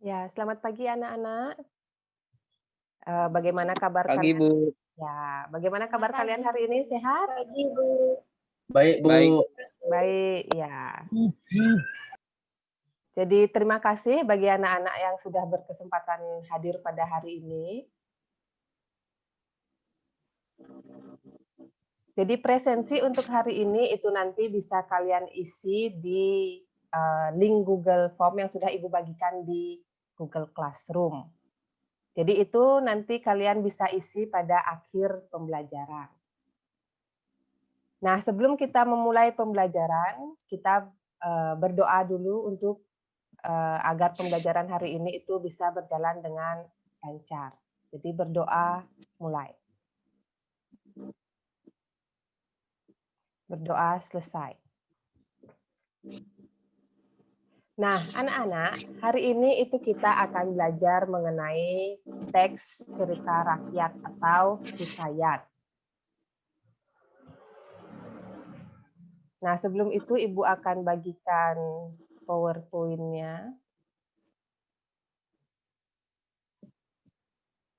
Ya, selamat pagi anak-anak. Bagaimana kabar Pagi, kalian? Bu. Ya, bagaimana kabar Pagi, kalian hari ini? Sehat? pagi Bu. Baik, Bu. Baik. Baik, ya. Jadi terima kasih bagi anak-anak yang sudah berkesempatan hadir pada hari ini. Jadi presensi untuk hari ini itu nanti bisa kalian isi di link Google Form yang sudah Ibu bagikan di Google Classroom. Jadi itu nanti kalian bisa isi pada akhir pembelajaran. Nah, sebelum kita memulai pembelajaran, kita berdoa dulu untuk agar pembelajaran hari ini itu bisa berjalan dengan lancar. Jadi berdoa mulai. Berdoa selesai. Nah, anak-anak, hari ini itu kita akan belajar mengenai teks cerita rakyat atau hikayat. Nah, sebelum itu Ibu akan bagikan PowerPoint-nya.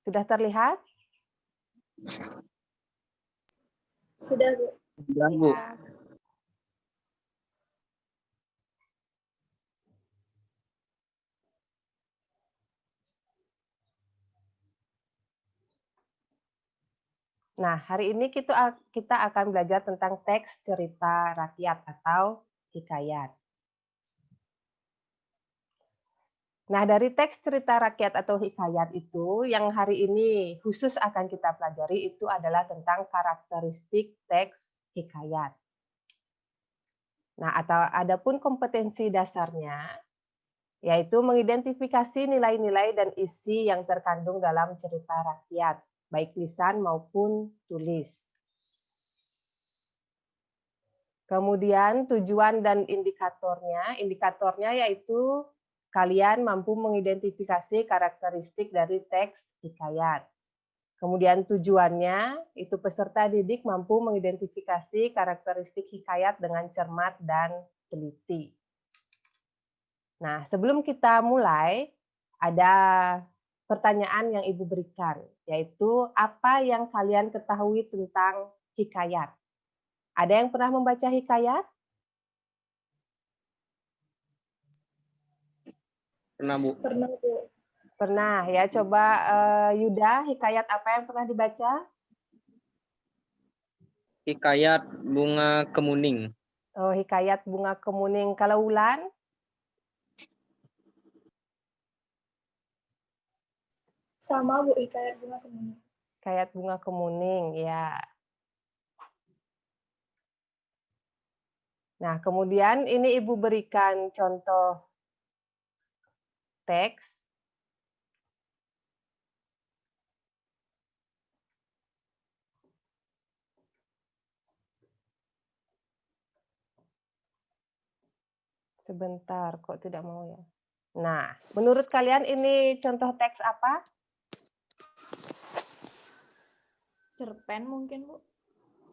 Sudah terlihat? Sudah Bu. Sudah, Bu. Ya. Nah, hari ini kita akan belajar tentang teks cerita rakyat atau hikayat. Nah, dari teks cerita rakyat atau hikayat itu, yang hari ini khusus akan kita pelajari itu adalah tentang karakteristik teks hikayat. Nah, adapun kompetensi dasarnya, yaitu mengidentifikasi nilai-nilai dan isi yang terkandung dalam cerita rakyat, baik lisan maupun tulis. Kemudian tujuan dan indikatornya yaitu kalian mampu mengidentifikasi karakteristik dari teks hikayat. Kemudian tujuannya itu peserta didik mampu mengidentifikasi karakteristik hikayat dengan cermat dan teliti. Nah, sebelum kita mulai, ada pertanyaan yang Ibu berikan, yaitu apa yang kalian ketahui tentang hikayat? Ada yang pernah membaca hikayat? Pernah, Bu. Pernah Bu. Pernah ya. Coba Yuda, hikayat apa yang pernah dibaca? Hikayat Bunga Kemuning. Oh, hikayat Bunga Kemuning. Kalau Wulan? Sama Bu, hikayat Bunga Kemuning. Hikayat Bunga Kemuning, ya. Nah, kemudian ini Ibu berikan contoh teks. Sebentar, kok tidak mau ya? Nah, menurut kalian ini contoh teks apa? Cerpen mungkin Bu.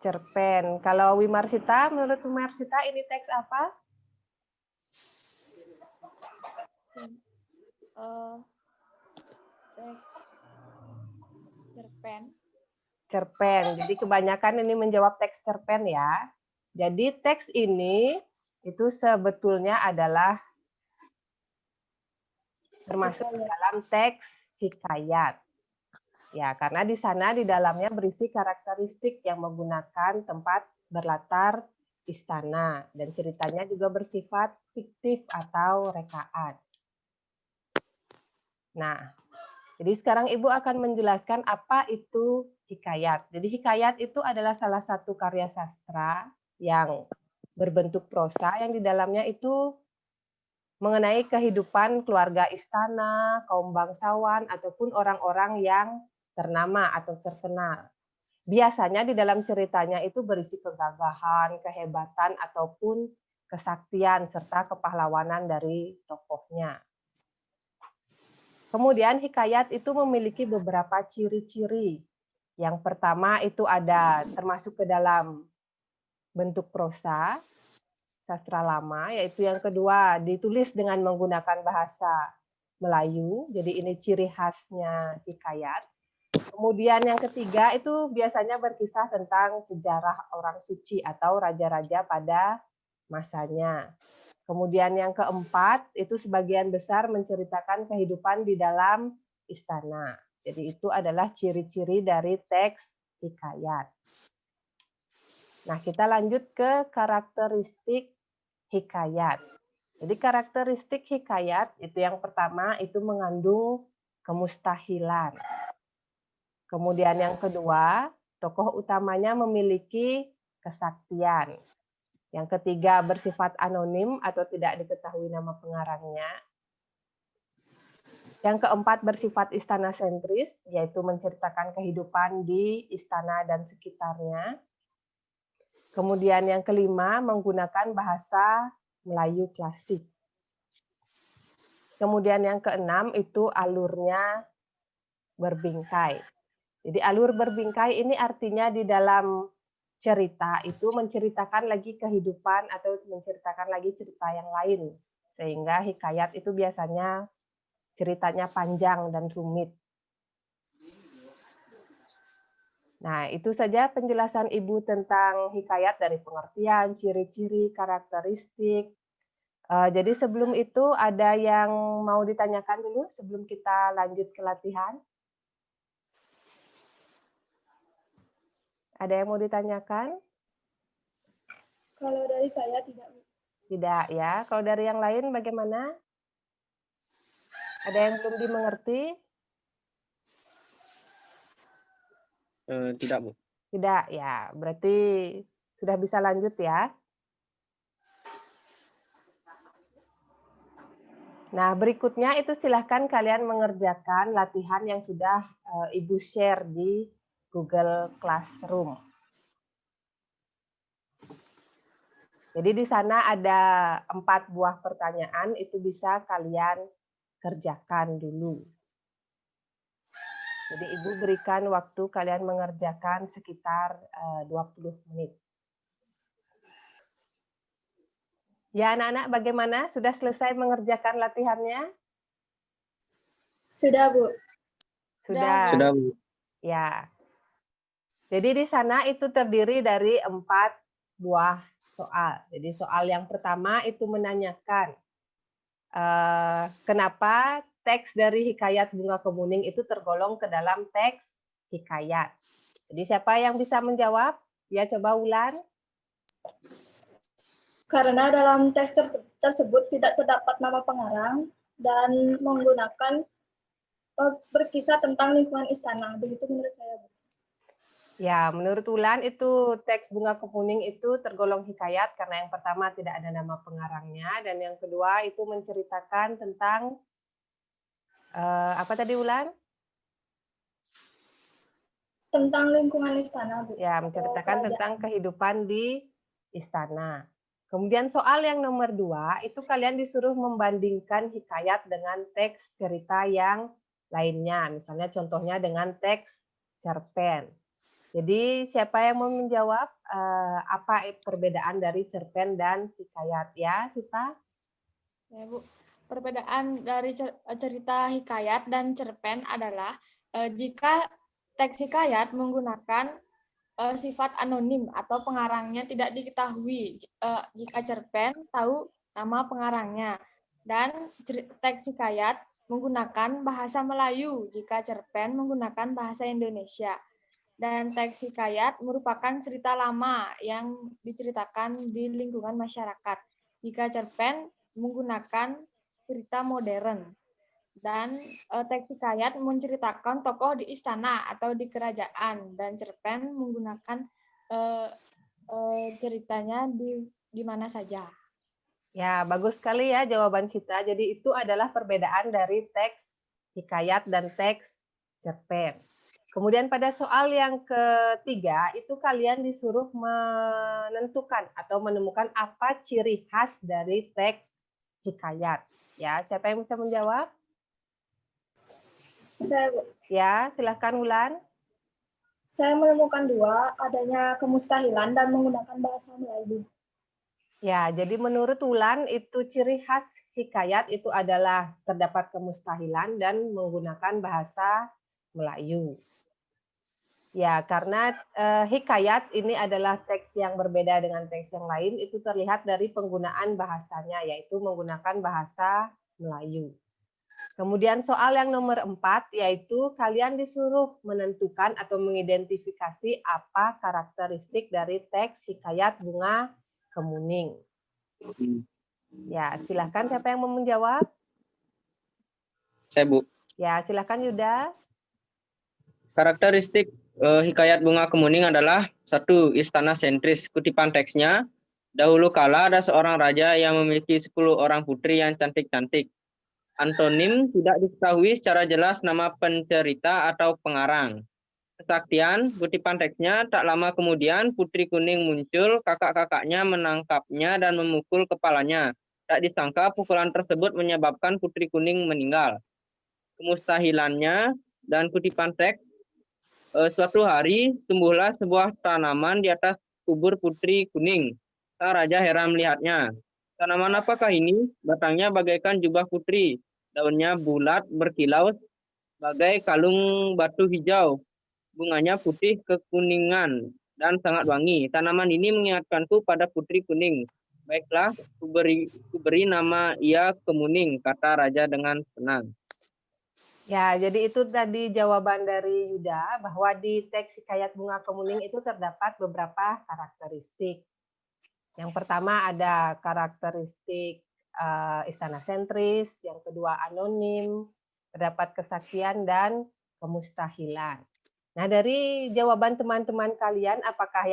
Cerpen. Kalau Wimarsita, menurut Wimarsita ini teks apa? Teks cerpen. Cerpen. Jadi kebanyakan ini menjawab teks cerpen ya. Jadi teks ini itu sebetulnya adalah termasuk dalam teks hikayat. Ya, karena di sana di dalamnya berisi karakteristik yang menggunakan tempat berlatar istana dan ceritanya juga bersifat fiktif atau rekaan. Nah, jadi sekarang Ibu akan menjelaskan apa itu hikayat. Jadi hikayat itu adalah salah satu karya sastra yang berbentuk prosa yang di dalamnya itu mengenai kehidupan keluarga istana, kaum bangsawan, ataupun orang-orang yang ternama atau terkenal. Biasanya di dalam ceritanya itu berisi kegagahan, kehebatan, ataupun kesaktian, serta kepahlawanan dari tokohnya. Kemudian hikayat itu memiliki beberapa ciri-ciri. Yang pertama itu ada termasuk ke dalam bentuk prosa, sastra lama, yaitu yang kedua ditulis dengan menggunakan bahasa Melayu. Jadi ini ciri khasnya hikayat. Kemudian yang ketiga itu biasanya berkisah tentang sejarah orang suci atau raja-raja pada masanya. Kemudian yang keempat itu sebagian besar menceritakan kehidupan di dalam istana. Jadi itu adalah ciri-ciri dari teks hikayat. Nah, kita lanjut ke karakteristik hikayat. Jadi karakteristik hikayat itu yang pertama itu mengandung kemustahilan. Kemudian yang kedua, tokoh utamanya memiliki kesaktian. Yang ketiga, bersifat anonim atau tidak diketahui nama pengarangnya. Yang keempat, bersifat istana sentris, yaitu menceritakan kehidupan di istana dan sekitarnya. Kemudian yang kelima, menggunakan bahasa Melayu klasik. Kemudian yang keenam, itu alurnya berbingkai. Jadi alur berbingkai ini artinya di dalam cerita itu menceritakan lagi kehidupan atau menceritakan lagi cerita yang lain. Sehingga hikayat itu biasanya ceritanya panjang dan rumit. Nah, itu saja penjelasan Ibu tentang hikayat dari pengertian, ciri-ciri, karakteristik. Jadi sebelum itu ada yang mau ditanyakan dulu sebelum kita lanjut ke latihan? Ada yang mau ditanyakan? Kalau dari saya tidak, Bu. Tidak ya. Kalau dari yang lain bagaimana? Ada yang belum dimengerti? Tidak, Bu. Tidak ya. Berarti sudah bisa lanjut ya. Nah, berikutnya itu silahkan kalian mengerjakan latihan yang sudah Ibu share di Google Classroom. Jadi di sana ada 4 buah pertanyaan, itu bisa kalian kerjakan dulu. Jadi Ibu berikan waktu kalian mengerjakan sekitar 20 menit. Ya anak-anak bagaimana? Sudah selesai mengerjakan latihannya? Sudah, Bu. Sudah. Sudah, Bu. Ya. Jadi di sana itu terdiri dari 4 buah soal. Jadi soal yang pertama itu menanyakan kenapa teks dari hikayat Bunga Kemuning itu tergolong ke dalam teks hikayat. Jadi siapa yang bisa menjawab? Ya coba Wulan. Karena dalam teks tersebut tidak terdapat nama pengarang dan menggunakan berkisah tentang lingkungan istana. Begitu menurut saya, Bu. Ya, menurut Wulan itu teks Bunga Kemuning itu tergolong hikayat karena yang pertama tidak ada nama pengarangnya dan yang kedua itu menceritakan tentang apa tadi Wulan? Tentang lingkungan istana, Bu. Ya, menceritakan tentang kehidupan di istana. Kemudian soal yang nomor 2 itu kalian disuruh membandingkan hikayat dengan teks cerita yang lainnya. Misalnya contohnya dengan teks cerpen. Jadi siapa yang mau menjawab apa perbedaan dari cerpen dan hikayat ya, Sita? Ya, Bu. Perbedaan dari cerita hikayat dan cerpen adalah jika teks hikayat menggunakan sifat anonim atau pengarangnya tidak diketahui. Jika cerpen tahu nama pengarangnya. Dan teks hikayat menggunakan bahasa Melayu jika cerpen menggunakan bahasa Indonesia. Dan teks hikayat merupakan cerita lama yang diceritakan di lingkungan masyarakat. Jika cerpen menggunakan cerita modern. Dan teks hikayat menceritakan tokoh di istana atau di kerajaan, dan cerpen menggunakan ceritanya di mana saja. Ya, bagus sekali ya jawaban Sita. Jadi itu adalah perbedaan dari teks hikayat dan teks cerpen. Kemudian pada soal yang ketiga itu kalian disuruh menentukan atau menemukan apa ciri khas dari teks hikayat. Ya, siapa yang bisa menjawab? Saya, Bu. Ya, silahkan Wulan. Saya menemukan 2, adanya kemustahilan dan menggunakan bahasa Melayu. Ya, jadi menurut Wulan itu ciri khas hikayat itu adalah terdapat kemustahilan dan menggunakan bahasa Melayu. Ya, karena hikayat ini adalah teks yang berbeda dengan teks yang lain, itu terlihat dari penggunaan bahasanya, yaitu menggunakan bahasa Melayu. Kemudian soal yang nomor 4, yaitu kalian disuruh menentukan atau mengidentifikasi apa karakteristik dari teks hikayat Bunga Kemuning. Ya, silahkan siapa yang mau menjawab? Saya, Bu. Ya, silahkan Yuda. Karakteristik hikayat Bunga Kemuning adalah 1. Istana sentris. Kutipan teksnya, dahulu kala ada seorang raja yang memiliki 10 orang putri yang cantik-cantik. Antonim tidak diketahui secara jelas nama pencerita atau pengarang. Kesaktian, kutipan teksnya, tak lama kemudian Putri Kuning muncul, kakak-kakaknya menangkapnya dan memukul kepalanya. Tak disangka pukulan tersebut menyebabkan Putri Kuning meninggal. Kemustahilannya dan kutipan teks, suatu hari tumbuhlah sebuah tanaman di atas kubur Putri Kuning. Sang raja heran melihatnya. Tanaman apakah ini? Batangnya bagaikan jubah putri. Daunnya bulat berkilau bagai kalung batu hijau. Bunganya putih kekuningan dan sangat wangi. Tanaman ini mengingatkanku pada Putri Kuning. Baiklah, kuberi nama ia Kemuning, kata raja dengan senang. Ya, jadi itu tadi jawaban dari Yuda bahwa di teks hikayat Bunga Kemuning itu terdapat beberapa karakteristik. Yang pertama ada karakteristik istana sentris, yang kedua anonim, terdapat kesaktian dan kemustahilan. Nah, dari jawaban teman-teman kalian, apakah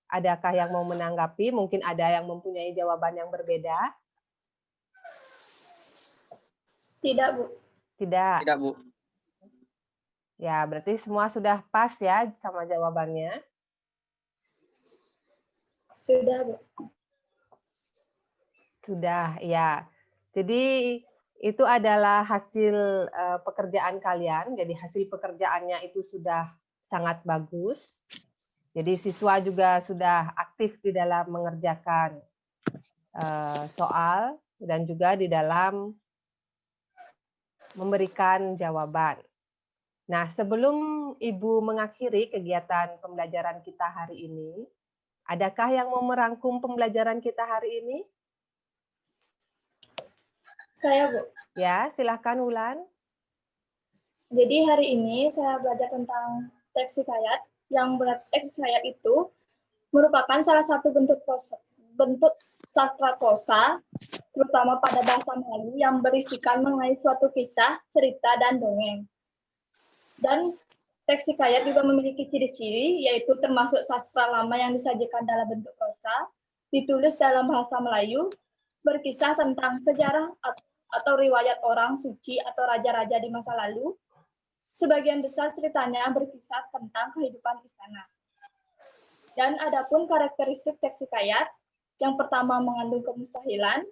adakah yang mau menanggapi? Mungkin ada yang mempunyai jawaban yang berbeda? Tidak, Bu. Tidak. Tidak, Bu. Ya, berarti semua sudah pas ya sama jawabannya? Sudah, Bu. Sudah, ya. Jadi itu adalah hasil pekerjaan kalian. Jadi hasil pekerjaannya itu sudah sangat bagus. Jadi siswa juga sudah aktif di dalam mengerjakan soal dan juga di dalam memberikan jawaban. Nah, sebelum Ibu mengakhiri kegiatan pembelajaran kita hari ini, adakah yang mau merangkum pembelajaran kita hari ini? Saya, Bu. Ya, silahkan Wulan. Jadi hari ini saya belajar tentang teks hikayat, yang teks hikayat itu merupakan salah satu bentuk sastra prosa, terutama pada bahasa Melayu yang berisikan mengenai suatu kisah, cerita, dan dongeng. Dan teks hikayat juga memiliki ciri-ciri, yaitu termasuk sastra lama yang disajikan dalam bentuk prosa, ditulis dalam bahasa Melayu, berkisah tentang sejarah atau riwayat orang suci atau raja-raja di masa lalu. Sebagian besar ceritanya berkisah tentang kehidupan istana. Dan adapun karakteristik teks hikayat, yang pertama mengandung kemustahilan,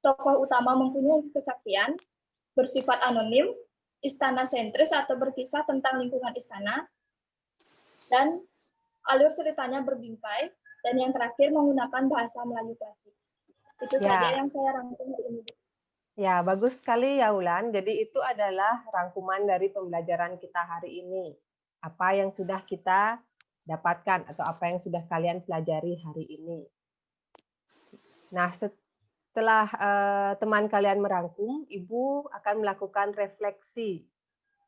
tokoh utama mempunyai kesaktian, bersifat anonim, istana sentris atau berkisah tentang lingkungan istana, dan alur ceritanya berbingkai, dan yang terakhir menggunakan bahasa Melayu klasik. Itu saja yang saya rangkum hari ini. Ya, bagus sekali ya Wulan. Jadi itu adalah rangkuman dari pembelajaran kita hari ini. Apa yang sudah kita dapatkan atau apa yang sudah kalian pelajari hari ini. Nah, setelah teman kalian merangkum, Ibu akan melakukan refleksi.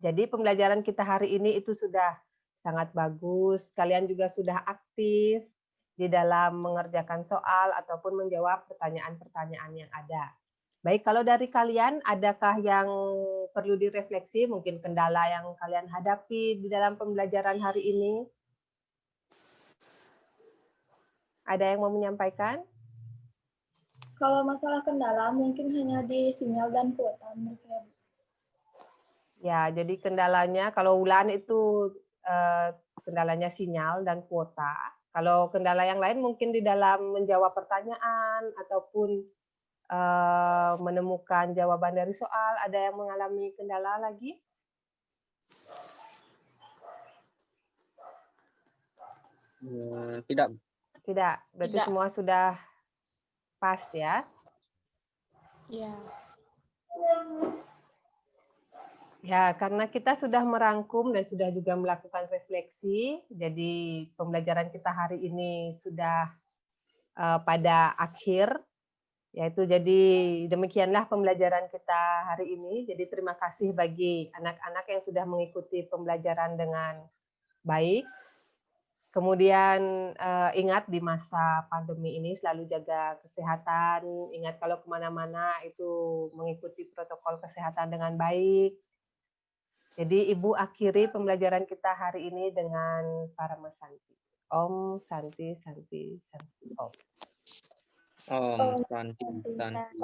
Jadi pembelajaran kita hari ini itu sudah sangat bagus. Kalian juga sudah aktif di dalam mengerjakan soal ataupun menjawab pertanyaan-pertanyaan yang ada. Baik, kalau dari kalian, adakah yang perlu direfleksi, mungkin kendala yang kalian hadapi di dalam pembelajaran hari ini? Ada yang mau menyampaikan? Kalau masalah kendala, mungkin hanya di sinyal dan kuota menurut saya. Ya, jadi kendalanya, kalau Wulan itu kendalanya sinyal dan kuota. Kalau kendala yang lain mungkin di dalam menjawab pertanyaan ataupun menemukan jawaban dari soal. Ada yang mengalami kendala lagi? Tidak. Tidak, berarti Tidak. semua sudah pas ya. Ya. Ya, karena kita sudah merangkum dan sudah juga melakukan refleksi, jadi pembelajaran kita hari ini sudah pada akhir, yaitu jadi demikianlah pembelajaran kita hari ini. Jadi terima kasih bagi anak-anak yang sudah mengikuti pembelajaran dengan baik. Kemudian ingat di masa pandemi ini selalu jaga kesehatan, ingat kalau kemana-mana itu mengikuti protokol kesehatan dengan baik. Jadi Ibu akhiri pembelajaran kita hari ini dengan Parama Santi. Om Santi Santi Santi Om. Om Santi Santi.